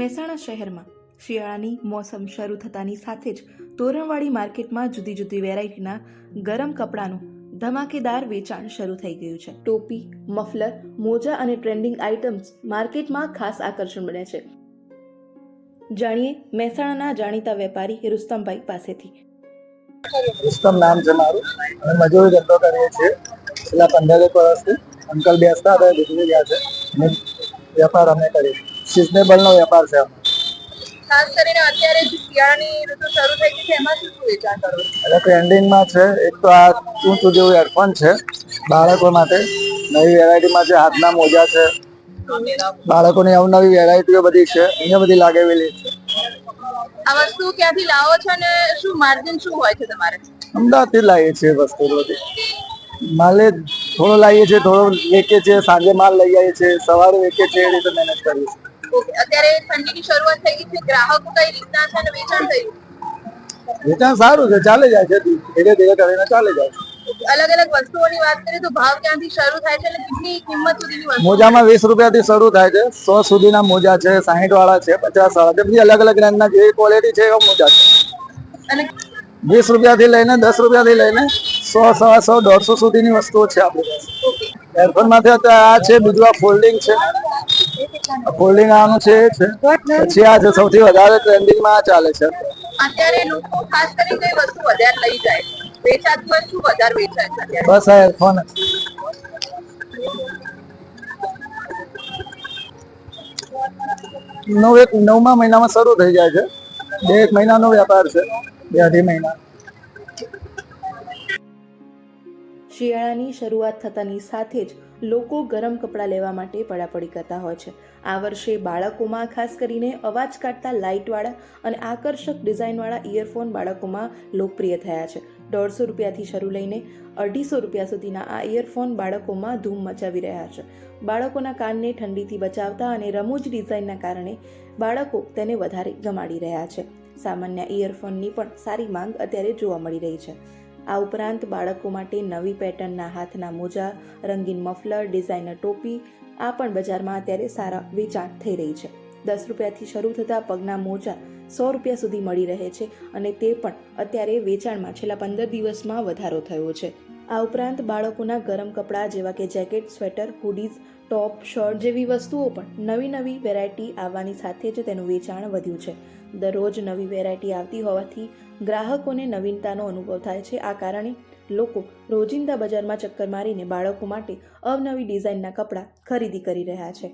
મહેસાણા શહેરમાં શિયાળાની મોસમ શરૂ થતાની સાથે જ તોરણવાડી માર્કેટમાં જુદી જુદી વેરાયટીના ગરમ કપડાનું ધમાકેદાર વેચાણ શરૂ થઈ ગયું છે. ટોપી, મફલર, મોજા અને ટ્રેન્ડિંગ આઇટમ્સ માર્કેટમાં ખાસ આકર્ષણ બને છે. જાણીએ મહેસાણાના જાણીતા વેપારી રુસ્તમભાઈ પાસેથી. રુસ્તમ નામ છે મારું અને મજૂરી ધંધો કરીએ છીએ છેલ્લા 15 વર્ષથી. અંકલ બેસતા હતા, ગુજરી ગયા છે અને વેપાર અમે કરીએ. સિઝનેબલનો વેપાર છે. ખાસ કરીને અત્યારે જે શિયાળાની ઋતુ શરૂ થઈ ગઈ છે એમાં શું વેચાણ કરો છો? એટલે ટ્રેન્ડિંગમાં છે એક તો આ ઊંચું જેવું હેડફોન છે બાળકો માટે. નવી વેરાયટીમાં છે હાથના મોજા છે. બાળકોની અવનવી વેરાયટીઓ બધી છે, અહીંયા બધી લાગેલી છે. આ વસ્તુ ક્યાંથી લાવો છો અને શું માર્જિન શું હોય છે તમારે? અમદાવાદથી લાવીએ છીએ વસ્તુ બધી. માલે થોડો લાવીએ છીએ, થોડો વેચીએ છીએ, સાંજે માલ લઈ આવીએ છીએ, સવારે વેચીએ છીએ, એ રીતે મહેનત કરીએ છીએ. અત્યારે ઠંડીની શરૂઆત થઈ ગઈ છે, ગ્રાહકો કઈ રીતના છે અને વેચાણ થયું? વેચાણ સારું છે, ચાલે જાય છે, ધીરે ધીરે કરીને ચાલે જાય છે. અલગ અલગ વસ્તુઓની વાત કરીએ તો ભાવ ક્યાંથી શરૂ થાય છે અને કેટલી કિંમત સુધીની વસ્તુ? મોજામાં 20 રૂપિયાથી શરૂ થાય છે. 100 સુધીના મોજા છે, 60 વાળા છે, 50 વાળા છે, બધી અલગ અલગ રેન્જના જેવી ક્વોલિટી છે એવા મોજા છે. અને 20 રૂપિયાથી લઈને 10 રૂપિયાથી લઈને 100, 125, 150 સુધીની વસ્તુઓ છે આપણી પાસે. હેડફોનમાંથી અત્યારે આ છે, બીજું આ ફોલ્ડિંગ છે. ફોલ્ડિંગ આનું છે એ છે. પછી આ છે સૌથી વધારે ટ્રેન્ડિંગમાં આ ચાલે છે. અત્યારે લોકો ખાસ કરીને કઈ વસ્તુ વધારે લઈ જાય છે? વેચાતું હોય શું વધારે વેચાય છે અત્યારે? બસ આ હેડફોન નવમા મહિનામાં શરૂ થઈ જાય છે. 2 મહિનાનો વેપાર છે, 2-2.5 મહિના. શિયાળાની શરૂઆત થતાની સાથે જ લોકો ગરમ કપડાં લેવા માટે પડાપડી કરતા હોય છે. આ વર્ષે બાળકોમાં ખાસ કરીને અવાજ કાઢતા લાઇટવાળા અને આકર્ષક ડિઝાઇનવાળા ઇયરફોન બાળકોમાં લોકપ્રિય થયા છે. 150 રૂપિયાથી શરૂ લઈને 250 રૂપિયા સુધીના આ ઇયરફોન બાળકોમાં ધૂમ મચાવી રહ્યા છે. બાળકોના કાનને ઠંડીથી બચાવતા અને રમૂજ ડિઝાઇનના કારણે બાળકો તેને વધારે ગમાડી રહ્યા છે. સામાન્ય ઇયરફોનની પણ સારી માંગ અત્યારે જોવા મળી રહી છે. આ ઉપરાંત બાળકો માટે નવી પેટર્નના હાથના મોજા, રંગીન મફલર, ડિઝાઇનર ટોપી આ પણ બજારમાં અત્યારે સારા વેચાણ થઈ રહી છે. 10 રૂપિયાથી શરૂ થતા પગના મોજા 100 રૂપિયા સુધી મળી રહે છે અને તે પણ અત્યારે વેચાણમાં છેલ્લા 15 દિવસમાં વધારો થયો છે. આ ઉપરાંત બાળકોના ગરમ કપડાં જેવા કે જેકેટ, સ્વેટર, હુડીઝ, ટોપ, શર્ટ જેવી વસ્તુઓ પણ નવી વેરાયટી આવવાની સાથે જ તેનું વેચાણ વધ્યું છે. દરરોજ નવી વેરાયટી આવતી હોવાથી ગ્રાહકોને નવીનતાનો અનુભવ થાય છે. આ કારણે લોકો રોજિંદા બજારમાં ચક્કર મારીને બાળકો માટે અવનવી ડિઝાઇનના કપડાં ખરીદી કરી રહ્યા છે.